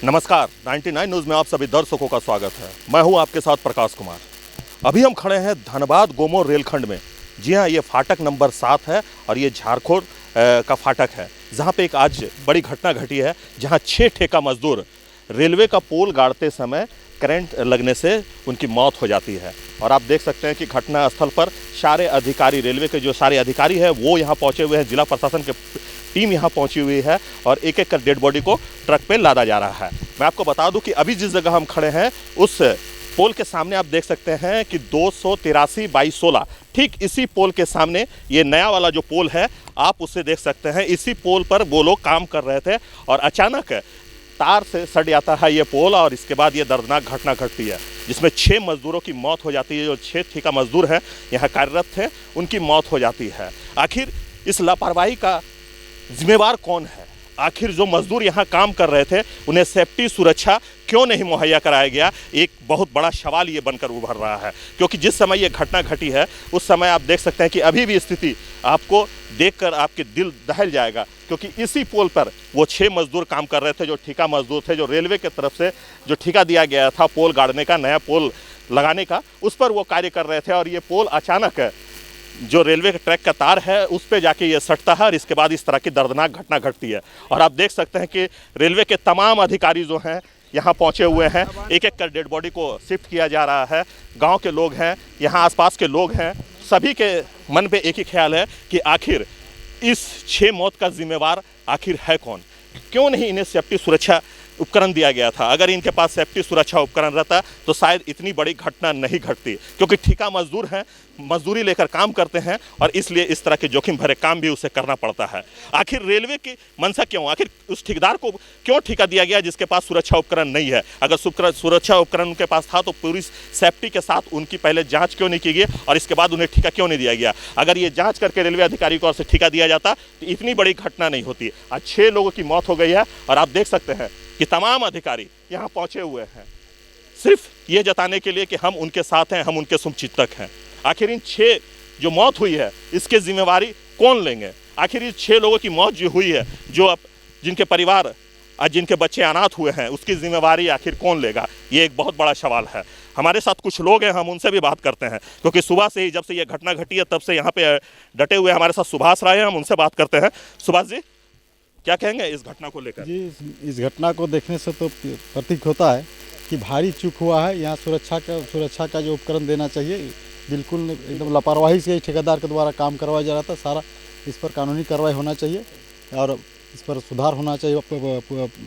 नमस्कार, 99 न्यूज़ में आप सभी दर्शकों का स्वागत है। मैं हूं आपके साथ प्रकाश कुमार। अभी हम खड़े हैं धनबाद गोमो रेलखंड में। जी हां, ये फाटक नंबर 7 है और ये झारखोर का फाटक है, जहां पे एक आज बड़ी घटना घटी है, जहां 6 ठेका मजदूर रेलवे का पोल गाड़ते समय करंट लगने से उनकी मौत हो जाती है। और आप देख सकते हैं कि घटना स्थल पर सारे अधिकारी, रेलवे के जो सारे अधिकारी हैं वो यहाँ पहुँचे हुए हैं, जिला प्रशासन के टीम यहाँ पहुंची हुई है और एक एक कर डेड बॉडी को ट्रक पे लादा जा रहा है। मैं आपको बता दूं कि अभी जिस जगह हम खड़े हैं उस पोल के सामने आप देख सकते हैं कि 283/16 ठीक इसी पोल के सामने ये नया वाला जो पोल है आप उससे देख सकते हैं। इसी पोल पर वो लोग काम कर रहे थे और अचानक तार से सट जाता है ये पोल और इसके बाद ये दर्दनाक घटना घटती है, जिसमें 6 मजदूरों की मौत हो जाती है। जो 6 ठेका मजदूर हैं यहाँ कार्यरत थे, उनकी मौत हो जाती है। आखिर इस लापरवाही का जिम्मेवार कौन है? आखिर जो मजदूर यहाँ काम कर रहे थे उन्हें सेफ्टी सुरक्षा क्यों नहीं मुहैया कराया गया? एक बहुत बड़ा सवाल ये बनकर उभर रहा है, क्योंकि जिस समय ये घटना घटी है उस समय आप देख सकते हैं कि अभी भी स्थिति आपको देखकर आपके दिल दहल जाएगा, क्योंकि इसी पोल पर वो 6 मजदूर काम कर रहे थे, जो ठेका मजदूर थे, जो रेलवे की तरफ से जो ठेका दिया गया था पोल गाड़ने का, नया पोल लगाने का, उस पर वो कार्य कर रहे थे। और ये पोल अचानक जो रेलवे के ट्रैक का तार है उस पे जाके ये सटता है और इसके बाद इस तरह की दर्दनाक घटना घटती है। और आप देख सकते हैं कि रेलवे के तमाम अधिकारी जो हैं यहाँ पहुँचे हुए हैं, एक एक कर डेड बॉडी को शिफ्ट किया जा रहा है। गांव के लोग हैं, यहाँ आसपास के लोग हैं, सभी के मन पे एक ही ख्याल है कि आखिर इस 6 मौत का जिम्मेवार आखिर है कौन? क्यों नहीं इन्हें सेफ्टी सुरक्षा उपकरण दिया गया था? अगर इनके पास सेफ्टी सुरक्षा उपकरण रहता तो शायद इतनी बड़ी घटना नहीं घटती, क्योंकि ठेका मजदूर हैं, मजदूरी लेकर काम करते हैं और इसलिए इस तरह के जोखिम भरे काम भी उसे करना पड़ता है। आखिर रेलवे की मंशा क्यों? आखिर उस ठेकेदार को क्यों ठेका दिया गया जिसके पास सुरक्षा उपकरण नहीं है? अगर सुरक्षा उपकरण उनके पास था तो पूरी सेफ्टी के साथ उनकी पहले जाँच क्यों नहीं की गई और इसके बाद उन्हें ठेका क्यों नहीं दिया गया? अगर ये जाँच करके रेलवे अधिकारी को से ठेका दिया जाता तो इतनी बड़ी घटना नहीं होती। आज 6 लोगों की मौत हो गई है और आप देख सकते हैं कि तमाम अधिकारी यहाँ पहुँचे हुए हैं सिर्फ ये जताने के लिए कि हम उनके साथ हैं, हम उनके शुभचिंतक हैं। आखिर इन 6 जो मौत हुई है इसके जिम्मेवारी कौन लेंगे? आखिर इस 6 लोगों की मौत जो हुई है, जो अब जिनके परिवार आज जिनके बच्चे अनाथ हुए हैं, उसकी जिम्मेवारी आखिर कौन लेगा? ये एक बहुत बड़ा सवाल है। हमारे साथ कुछ लोग हैं, हम उनसे भी बात करते हैं, क्योंकि सुबह से ही जब से ये घटना घटी है तब से यहाँ पे डटे हुए हमारे साथ सुभाष राय हैं, हम उनसे बात करते हैं। सुभाष जी, क्या कहेंगे इस घटना को लेकर? जी, इस घटना को देखने से तो प्रतीक होता है कि भारी चूक हुआ है। यहाँ सुरक्षा का जो उपकरण देना चाहिए, बिल्कुल एकदम लापरवाही से ठेकेदार के द्वारा काम करवाया जा रहा था। सारा इस पर कानूनी कार्रवाई होना चाहिए और इस पर सुधार होना चाहिए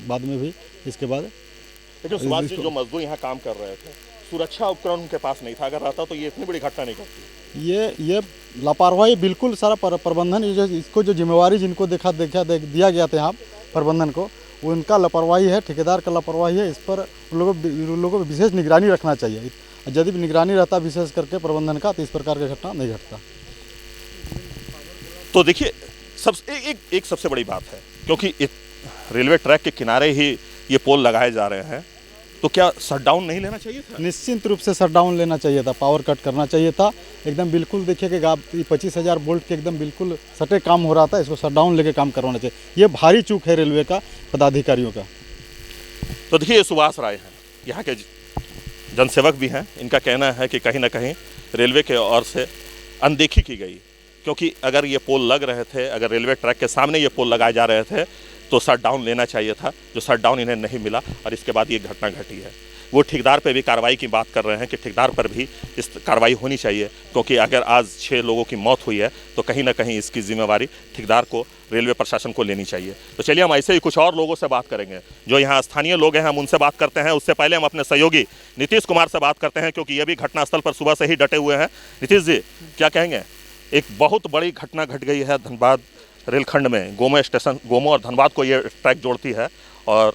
बाद में भी। इसके बाद देखिए सुभाष जी, जो मजदूर यहाँ काम कर रहे थे, सुरक्षा उपकरण उनके पास नहीं था। अगर रहता तो ये इतनी बड़ी घटना नहीं घटती। ये लापरवाही बिल्कुल सारा प्रबंधन, इसको जो जिम्मेवारी जिनको दिया गया था यहाँ प्रबंधन को, वो उनका लापरवाही है, ठेकेदार का लापरवाही है। इस पर उन लोगों को विशेष निगरानी रखना चाहिए। यदि निगरानी रहता विशेष करके प्रबंधन का, तो इस प्रकार की घटना नहीं घटता। तो देखिए एक सबसे बड़ी बात है, क्योंकि रेलवे ट्रैक के किनारे ही ये पोल लगाए जा रहे हैं, तो क्या शटडाउन नहीं लेना चाहिए था? निश्चित रूप से शटडाउन लेना चाहिए था, पावर कट करना चाहिए था एकदम। बिल्कुल देखिए कि 25,000 वोल्ट के एकदम बिल्कुल सटे काम हो रहा था, इसको शटडाउन लेके काम करवाना चाहिए। ये भारी चूक है रेलवे का पदाधिकारियों का। तो देखिए सुभाष राय हैं, यहाँ के जनसेवक भी हैं। इनका कहना है कि कहीं ना कहीं रेलवे के ओर से अनदेखी की गई, क्योंकि अगर ये पोल लग रहे थे, अगर रेलवे ट्रैक के सामने ये पोल लगाए जा रहे थे तो शटडाउन लेना चाहिए था, जो शटडाउन इन्हें नहीं मिला और इसके बाद ये घटना घटी है। वो ठेकेदार पे भी कार्रवाई की बात कर रहे हैं कि ठेकेदार पर भी इस कार्रवाई होनी चाहिए, क्योंकि अगर आज 6 लोगों की मौत हुई है तो कहीं ना कहीं इसकी जिम्मेवारी ठेकेदार को, रेलवे प्रशासन को लेनी चाहिए। तो चलिए हम ऐसे ही कुछ और लोगों से बात करेंगे, जो यहाँ स्थानीय लोग हैं, हम उनसे बात करते हैं। उससे पहले हम अपने सहयोगी नीतीश कुमार से बात करते हैं, क्योंकि ये भी घटनास्थल पर सुबह से ही डटे हुए हैं। नीतीश जी, क्या कहेंगे? एक बहुत बड़ी घटना घट गई है धनबाद रेलखंड में। गोमो और धनबाद को ये ट्रैक जोड़ती है और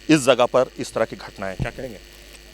इस जगह पर इस तरह की घटनाएं, क्या कहेंगे?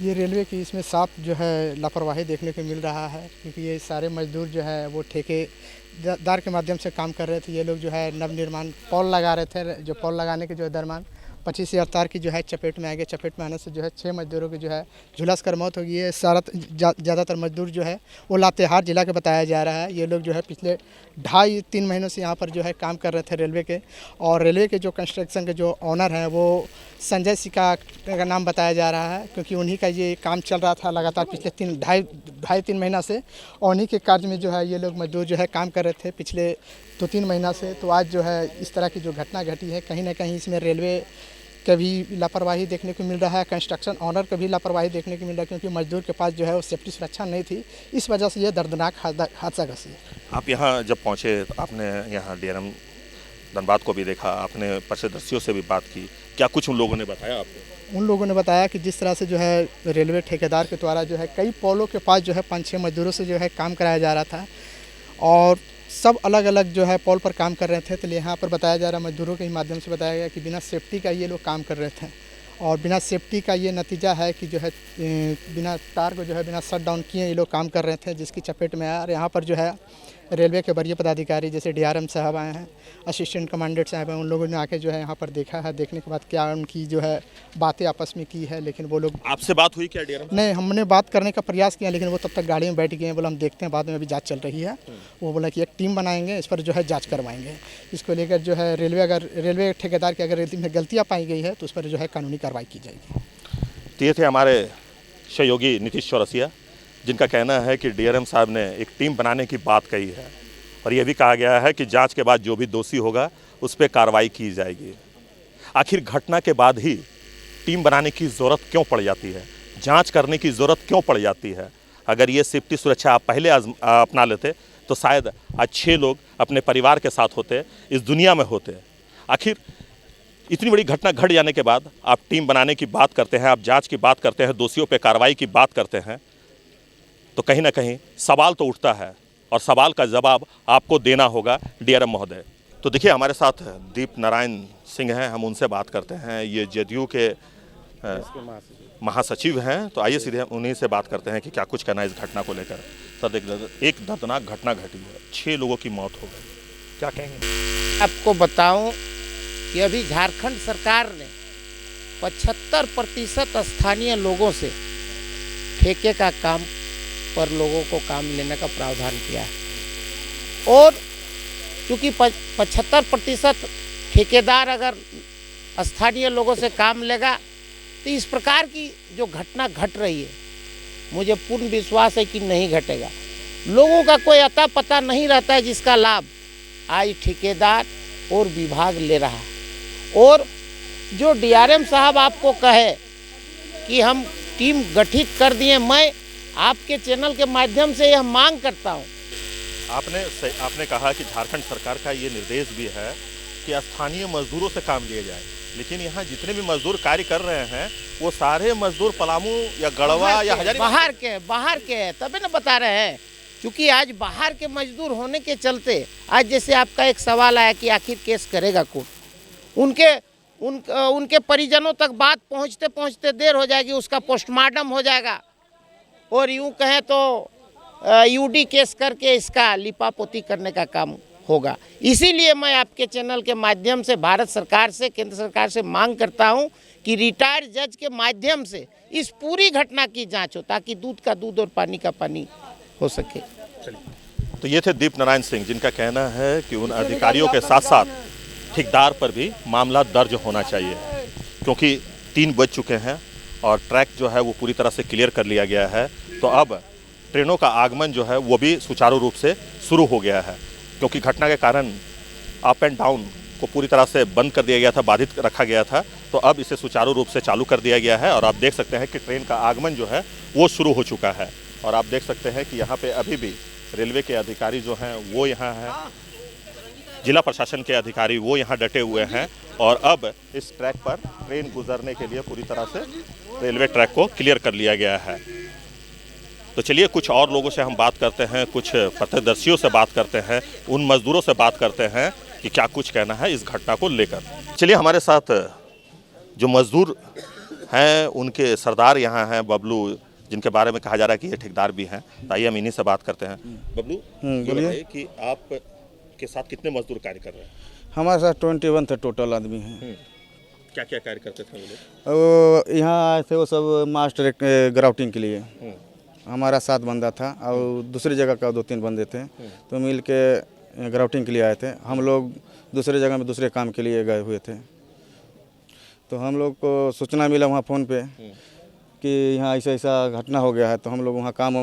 ये रेलवे की इसमें साफ जो है लापरवाही देखने को मिल रहा है, क्योंकि ये सारे मजदूर जो है वो ठेकेदार के माध्यम से काम कर रहे थे। ये लोग जो है नव निर्माण पोल लगा रहे थे, जो पोल लगाने के जो दरम्यान 25,000 तार की जो है चपेट में आ गए। चपेट में आने से जो है 6 मजदूरों की जो है झुलस कर मौत हो गई है। सारा ज़्यादातर मजदूर जो है वो लातेहार जिला के बताया जा रहा है। ये लोग जो है पिछले 2.5-3 महीनों से यहाँ पर जो है काम कर रहे थे रेलवे के, और रेलवे के जो कंस्ट्रक्शन के जो ऑनर हैं वो संजय सिका का नाम बताया जा रहा है, क्योंकि उन्हीं का ये काम चल रहा था लगातार पिछले 2.5-3 महीना से, और उन्हीं के कार्य में जो है ये लोग मजदूर जो है काम कर रहे थे पिछले 2-3 महीना से। तो आज जो है इस तरह की जो घटना घटी है, कहीं ना कहीं इसमें रेलवे का भी लापरवाही देखने को मिल रहा है, कंस्ट्रक्शन ऑनर का भी लापरवाही देखने को मिल रहा है, क्योंकि मजदूर के पास जो है वो सेफ्टी सुरक्षा नहीं थी। इस वजह से ये दर्दनाक हादसा घसी। आप यहाँ जब पहुँचे तो आपने यहाँ डीआरएम धनबाद को भी देखा, आपने प्रत्यक्षदर्शियों से भी बात की, क्या कुछ उन लोगों ने बताया आपको? उन लोगों ने बताया कि जिस तरह से जो है रेलवे ठेकेदार के द्वारा जो है कई पोलों के पास जो है 5-6 मजदूरों से जो है काम कराया जा रहा था, और सब अलग अलग जो है पोल पर काम कर रहे थे। तो यहाँ पर बताया जा रहा है, मजदूरों के ही माध्यम से बताया गया कि बिना सेफ्टी का ये लोग काम कर रहे थे, और बिना सेफ्टी का ये नतीजा है कि जो है बिना तार को जो है बिना शट डाउन किए ये लोग काम कर रहे थे, जिसकी चपेट में आया। और यहाँ पर जो है रेलवे के वरीय पदाधिकारी जैसे डीआरएम साहब आए हैं, असिस्टेंट कमांडेंट साहब हैं, उन लोगों ने आके जो है यहाँ पर देखा है। देखने के बाद क्या उनकी जो है बातें आपस में की है, लेकिन वो लोग, आपसे बात हुई क्या डीआरएम? नहीं, हमने बात करने का प्रयास किया, लेकिन वो तब तक गाड़ी में बैठ गए हैं। बोला हम देखते हैं, बाद में अभी जांच चल रही है। वो बोला कि एक टीम बनाएंगे, इस पर जो है जांच करवाएंगे। इसको लेकर जो है रेलवे ठेकेदार की अगर में गलतियाँ पाई गई है तो उस पर जो है कानूनी कार्रवाई की जाएगी। तो ये थे हमारे सहयोगी नीतीश चौरसिया, जिनका कहना है कि डीआरएम साहब ने एक टीम बनाने की बात कही है, और यह भी कहा गया है कि जांच के बाद जो भी दोषी होगा उस पर कार्रवाई की जाएगी। आखिर घटना के बाद ही टीम बनाने की ज़रूरत क्यों पड़ जाती है, जांच करने की ज़रूरत क्यों पड़ जाती है? अगर ये सेफ्टी सुरक्षा आप पहले अपना लेते तो शायद आज 6 लोग अपने परिवार के साथ होते, इस दुनिया में होते। आखिर इतनी बड़ी घटना घट जाने के बाद आप टीम बनाने की बात करते हैं, आप जांच की बात करते हैं, दोषियों पे कार्रवाई की बात करते हैं, तो कहीं ना कहीं सवाल तो उठता है, और सवाल का जवाब आपको देना होगा डीआरएम महोदय। तो देखिए हमारे साथ दीप नारायण सिंह हैं, हम उनसे बात करते हैं। ये जदयू के महासचिव हैं, तो आइए सीधे उन्हीं से बात करते हैं कि क्या कुछ कहना है इस घटना को लेकर। सर, एक दर्दनाक घटना घटी है, 6 लोगों की मौत हो गई, क्या कहेंगे? आपको बताऊं कि अभी झारखंड सरकार ने 75% स्थानीय लोगों से ठेके का काम पर लोगों को काम लेने का प्रावधान किया है, और क्योंकि 75% ठेकेदार अगर स्थानीय लोगों से काम लेगा तो इस प्रकार की जो घटना घट रही है, मुझे पूर्ण विश्वास है कि नहीं घटेगा। लोगों का कोई अता पता नहीं रहता है, जिसका लाभ आज ठेकेदार और विभाग ले रहा है। और जो डीआरएम साहब आपको कहे कि हम टीम गठित कर दिए, मैं आपके चैनल के माध्यम से यह मांग करता हूं। आपने कहा कि झारखंड सरकार का ये निर्देश भी है कि स्थानीय मजदूरों से काम लिया जाए, लेकिन यहाँ जितने भी मजदूर कार्य कर रहे हैं वो सारे मजदूर पलामू या गढ़वा या हजारीबाग बाहर के तभी ना बता रहे हैं, क्योंकि आज बाहर के मजदूर होने के चलते आज जैसे आपका एक सवाल आया कि आखिर केस करेगा कौन, उनके परिजनों तक बात पहुँचते पहुँचते देर हो जाएगी, उसका पोस्टमार्टम हो जाएगा, और यूँ कहें तो यूडी केस करके इसका लिपापोती करने का काम होगा। इसीलिए मैं आपके चैनल के माध्यम से भारत सरकार से, केंद्र सरकार से मांग करता हूं कि रिटायर्ड जज के माध्यम से इस पूरी घटना की जांच हो, ताकि दूध का दूध और पानी का पानी हो सके। तो ये थे दीप नारायण सिंह, जिनका कहना है कि उन अधिकारियों के साथ साथ ठेकेदार पर भी मामला दर्ज होना चाहिए, क्योंकि 3 बज चुके हैं और ट्रैक जो है वो पूरी तरह से क्लियर कर लिया गया है। तो अब ट्रेनों का आगमन जो है वो भी सुचारू रूप से शुरू हो गया है, क्योंकि घटना के कारण अप एंड डाउन को पूरी तरह से बंद कर दिया गया था, बाधित रखा गया था। तो अब इसे सुचारू रूप से चालू कर दिया गया है, और आप देख सकते हैं कि ट्रेन का आगमन जो है वो शुरू हो चुका है। और आप देख सकते हैं कि यहाँ पे अभी भी रेलवे के अधिकारी जो हैं वो यहाँ हैं, जिला प्रशासन के अधिकारी वो यहाँ डटे हुए हैं, और अब इस ट्रैक पर ट्रेन गुजरने के लिए पूरी तरह से रेलवे ट्रैक को क्लियर कर लिया गया है। तो चलिए कुछ और लोगों से हम बात करते हैं, कुछ प्रत्यक्षदर्शियों से बात करते हैं, उन मजदूरों से बात करते हैं कि क्या कुछ कहना है इस घटना को लेकर। चलिए हमारे साथ जो मजदूर हैं उनके सरदार यहाँ हैं, बबलू, जिनके बारे में कहा जा रहा है कि ये ठेकेदार भी हैं। आइए हम इन्हीं से बात करते हैं। बबलू, बोलिए कि आप के साथ कितने मजदूर कार्य कर रहे हैं? हमारे साथ 21 थे टोटल आदमी हैं। क्या क्या कार्य करते थे वो लोग? वो यहाँ आए थे, वो सब मास्टर ग्राउटिंग के लिए। हमारा 7 बंदा था और दूसरी जगह का 2-3 बंदे थे, तो मिल के ग्राउटिंग के लिए आए थे। हम लोग दूसरे जगह में दूसरे काम के लिए गए हुए थे, तो हम लोग को सूचना मिला वहाँ फ़ोन पे कि यहाँ ऐसा ऐसा घटना हो गया है, तो हम लोग वहाँ काम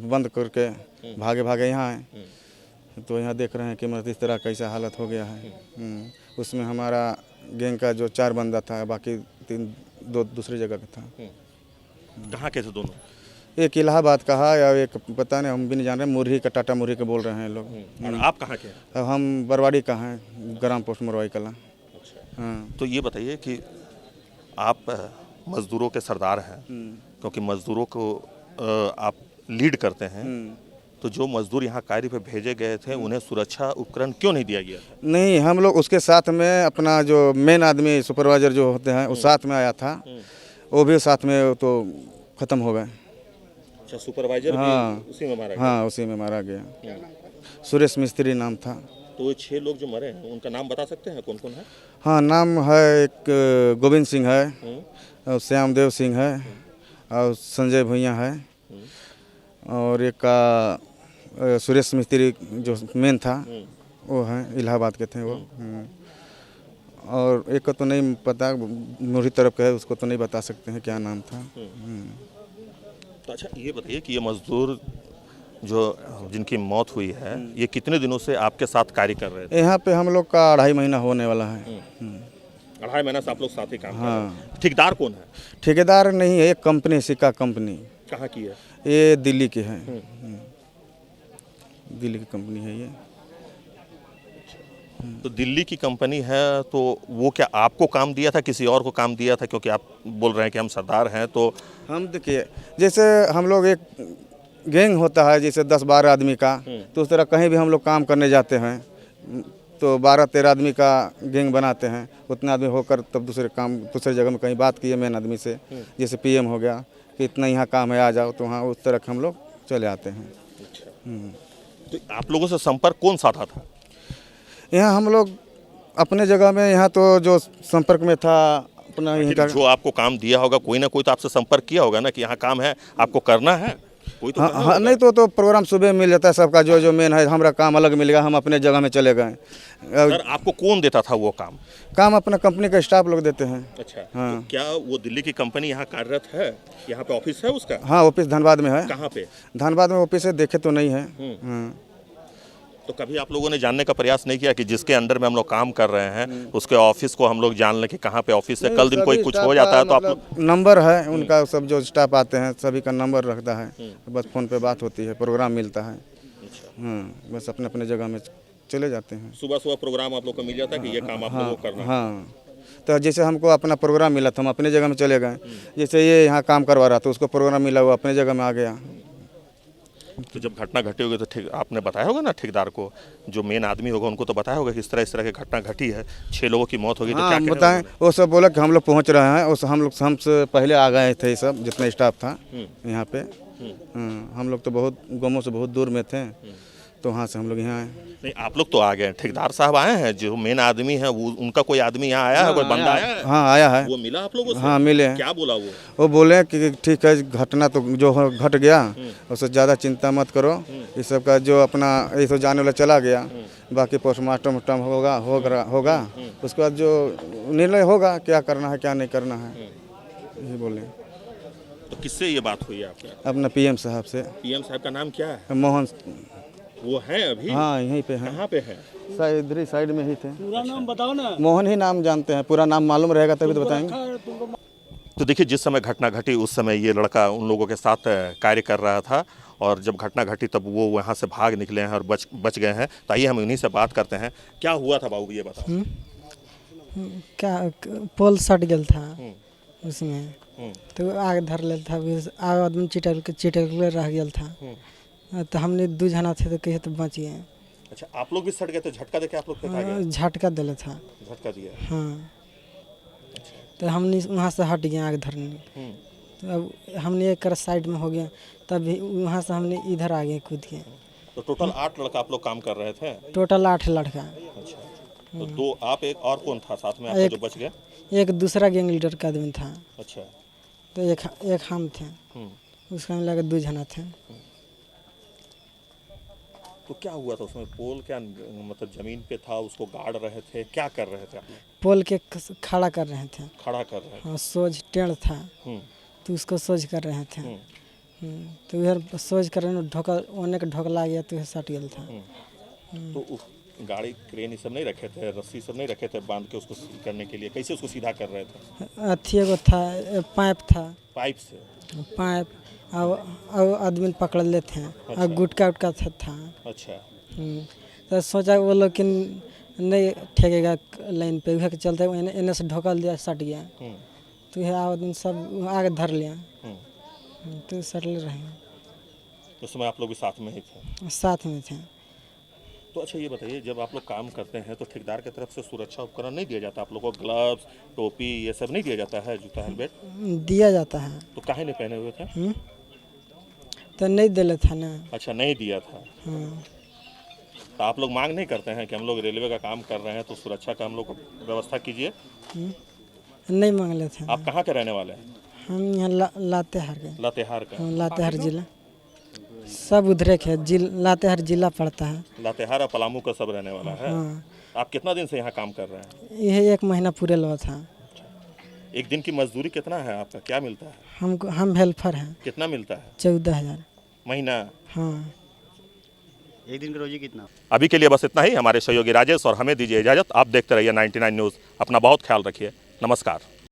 बंद करके भागे भागे यहाँ आए। तो यहाँ देख रहे हैं कि मतलब इस तरह कैसा हालत हो गया है। उसमें हमारा गैंग का जो 4 बंदा था, बाकी 2 दूसरी जगह का था। कहाँ के थे दोनों? एक इलाहाबाद का है या एक पता नहीं, हम भी नहीं जान रहे। मुरही का, टाटा मुरही का बोल रहे हैं लोग। और आप कहाँ के हैं? अब हम बरवाड़ी का हैं, ग्राम पोस्ट मरवाई कला। हाँ। तो ये बताइए कि आप मजदूरों के सरदार हैं, क्योंकि मजदूरों को आप लीड करते हैं, तो जो मजदूर यहाँ कार्य पे भेजे गए थे उन्हें सुरक्षा उपकरण क्यों नहीं दिया गया था? नहीं, हम लोग उसके साथ में अपना जो मेन आदमी सुपरवाइजर जो होते हैं वो साथ में आया था, वो भी साथ में तो ख़त्म हो गए। अच्छा, सुपरवाइजर हाँ, भी उसी में मारा गया? हाँ, उसी में मारा गया। सुरेश मिस्त्री नाम था। तो वो 6 लोग जो मरे हैं उनका नाम बता सकते हैं कौन कौन है? हाँ, नाम है, एक गोविंद सिंह है और श्यामदेव सिंह है और संजय भुइयाँ है और एक का सुरेश मिस्त्री जो मेन था वो है, इलाहाबाद के थे वो। और एक को तो नहीं पता, मुरही तरफ का है, उसको तो नहीं बता सकते हैं क्या नाम था। तो अच्छा ये बताइए कि ये मजदूर जो जिनकी मौत हुई है, ये कितने दिनों से आपके साथ कार्य कर रहे थे? यहाँ पे हम लोग का 2.5 महीना होने वाला है। 2.5 महीना से आप लोग साथ ही काम कर रहे हैं। ठेकेदार कौन है? ठेकेदार नहीं है, एक कंपनी, सिक्का कंपनी। कहाँ की है? ये दिल्ली की है। दिल्ली की कंपनी है ये। तो दिल्ली की कंपनी है, तो वो क्या आपको काम दिया था, किसी और को काम दिया था? क्योंकि आप बोल रहे हैं कि हम सरदार हैं, तो हम देखिए, जैसे हम लोग एक गैंग होता है जैसे 10-12 आदमी का, तो उस तरह कहीं भी हम लोग काम करने जाते हैं तो 12-13 आदमी का गैंग बनाते हैं। उतने आदमी होकर तब दूसरे जगह में कहीं बात किए मेन आदमी से, जैसे पीएम हो गया कि इतना यहाँ काम है आ जाओ, तो वहाँ उस तरह हम लोग चले आते हैं। तो आप लोगों से संपर्क कौन सा था? यहाँ हम लोग अपने जगह में, यहाँ तो जो संपर्क में था अपना यहीं का, जो आपको काम दिया होगा कोई ना कोई तो आपसे संपर्क किया होगा ना कि यहाँ काम है, आपको करना है, कोई तो हाँ, नहीं तो प्रोग्राम सुबह मिल जाता है सबका, जो मेन है। हमारा काम अलग मिल गया, हम अपने जगह में चले गए। सर, आपको कौन देता था वो काम? काम अपना कंपनी का स्टाफ लोग देते हैं। अच्छा, हाँ। तो क्या वो दिल्ली की कंपनी यहाँ कार्यरत है? यहाँ पे ऑफिस है उसका? हाँ, ऑफिस धनबाद में है। कहाँ पे? धनबाद में ऑफिस है, देखे तो नहीं है। हाँ। तो कभी आप लोगों ने जानने का प्रयास नहीं किया कि जिसके अंडर में हम लोग काम कर रहे हैं उसके ऑफिस को हम लोग जान लें कि कहाँ पे ऑफिस है? कल दिन कोई कुछ हो जाता है तो आप लोग, नंबर है उनका, सब जो स्टाफ आते हैं सभी का नंबर रखता है, बस फ़ोन पे बात होती है, प्रोग्राम मिलता है। हाँ, बस अपने अपने जगह में चले जाते हैं। सुबह सुबह प्रोग्राम आप लोग को मिल जाता है कि ये काम आप लोगों को करना है? हाँ, तो जैसे हमको अपना प्रोग्राम मिला था, हम अपने जगह में चले गए। जैसे ये यहाँ काम करवा रहा था, उसको प्रोग्राम मिला, वो अपने जगह में आ गया। तो जब घटना घटी होगी तो ठीक आपने बताया होगा ना ठेकेदार को, जो मेन आदमी होगा उनको तो बताया होगा कि इस तरह की घटना घटी है, 6 लोगों की मौत होगी। तो क्या बताएं? वो सब बोला कि हम लोग पहुंच रहे हैं, उस हम लोग हमसे पहले आ गए थे, सब जितना स्टाफ था यहाँ पे। हम लोग तो बहुत गाँवों से बहुत दूर में थे, तो वहाँ से हम लोग यहाँ आए। नहीं, आप लोग तो आ गए, ठेकेदार साहब आए हैं, जो मेन आदमी है वो, उनका कोई आदमी यहाँ आया है, कोई बंदा आया है? हाँ, आया है। वो मिला आप लोगों से? हाँ, मिले हैं। क्या बोला वो बोले कि ठीक है, घटना तो जो घट गया उससे ज़्यादा चिंता मत करो, इस सब का जो अपना ये तो जाने वाला चला गया, बाकी पोस्टमार्टम होगा, उसके बाद जो निर्णय होगा क्या करना है क्या नहीं करना है, यही बोले। तो किससे ये बात हुई आपकी? अपना पीएम साहब से। पीएम साहब का नाम क्या है? मोहन। वो है अभी? हाँ, यहीं पे है। कहाँ पे है? इधर ही साइड में ही थे। पूरा नाम बताओ ना। मोहन ही नाम जानते हैं, पूरा नाम मालूम रहेगा तभी तो बताएंगे। तो देखिए, जिस समय घटना घटी उस समय ये लड़का उन लोगों के साथ कार्य कर रहा था, और जब घटना घटी तब वो वहाँ से भाग निकले हैं और बच गए हैं। तो आइए हम उन्हीं से बात करते हैं। क्या हुआ था बाबू, ये बताओ। क्या पोल सट गया था उसमें, तो आग धर ले था, आग आदमी चिटक रह गया था, तो हमने 2 जना थे तो कहे तो बच गए। अच्छा, आप लोग भी सट गए? तो झटका देके आप लोग फेंका गया? झटका दिला था। झटका दिया? हाँ, तो हमने वहाँ से हट गए आग धरने। तो अब हमने एक साइड में हो गया, तब वहाँ से हमने इधर आ गए कूद के। तो टोटल 8 लड़का आप लोग काम कर रहे थे? टोटल 8 लड़का। अच्छा, तो दो आप, एक और कौन था साथ में आपका जो बच गया? एक दूसरा गैंग लीडर का आदमी था, अच्छा। तो एक हम थे, उसका मिला के 2 जना थे। तो क्या हुआ था उसमें? पोल क्या मतलब जमीन पे था, उसको गाड़ रहे थे, क्या कर रहे थे आप लोग? पोल के खड़ा कर रहे थे। खड़ा कर रहे थे। हाँ, सोज टेढ़ था तो उसको सोज कर रहे थे। तो उधर सोज कर रहे ढोका ओने के ढोकला गया तो सट गया था। तो उस गाड़ी क्रेन ये सब नहीं रखे थे, रस्सी सब नहीं रखे थे बांध के उसको करने के लिए? कैसे उसको सीधा कर रहे थे? अथी एगो था, पाइप था, पाइप से? पाइप और आदमी पकड़ लेते हैं। अच्छा। और गुटका उटका था। अच्छा। तो सोचा वो लोग कि नहीं ठेकेगा लाइन पे, उहे के चलते इन्हें से ढोकल दिया, सट गया। तो यह आदमी सब आगे धर लिया, तो सटले रहे। उस समय आप लोग भी साथ में ही थे? साथ में थे। तो अच्छा ये बताइए, जब आप लोग काम करते हैं तो ठेकेदार की तरफ से सुरक्षा उपकरण नहीं दिया जाता आप लोगों को? ग्लव्स, टोपी ये सब नहीं दिया जाता है? जूता, हेलमेट दिया जाता है। तो काहे नहीं पहने हुए थे? तो नहीं दिले था ना। अच्छा, नहीं दिया था। तो आप लोग मांग नहीं करते हैं कि हम लोग रेलवे का काम कर रहे हैं तो सुरक्षा का हम लोग को व्यवस्था कीजिए? नहीं मांग लेते थे। आप कहाँ के रहने वाले हैं? हम यहाँ लातेहार के। लातेहार का? लातेहार जिला सब उधरे के लातेहार जिला पड़ता है। लातेहार और पलामू का सब रहने वाला है। आप कितना दिन से यहाँ काम कर रहे हैं? यह 1 महीना पूरे लगा था। एक दिन की मजदूरी कितना है आपका, क्या मिलता है? हम हेल्पर हैं। कितना मिलता है? 14,000 महीना? हाँ। एक दिन की रोजी कितना? अभी के लिए बस इतना ही। हमारे सहयोगी राजेश और हमें दीजिए इजाजत। आप देखते रहिए 99 न्यूज़। अपना बहुत ख्याल रखिए। नमस्कार।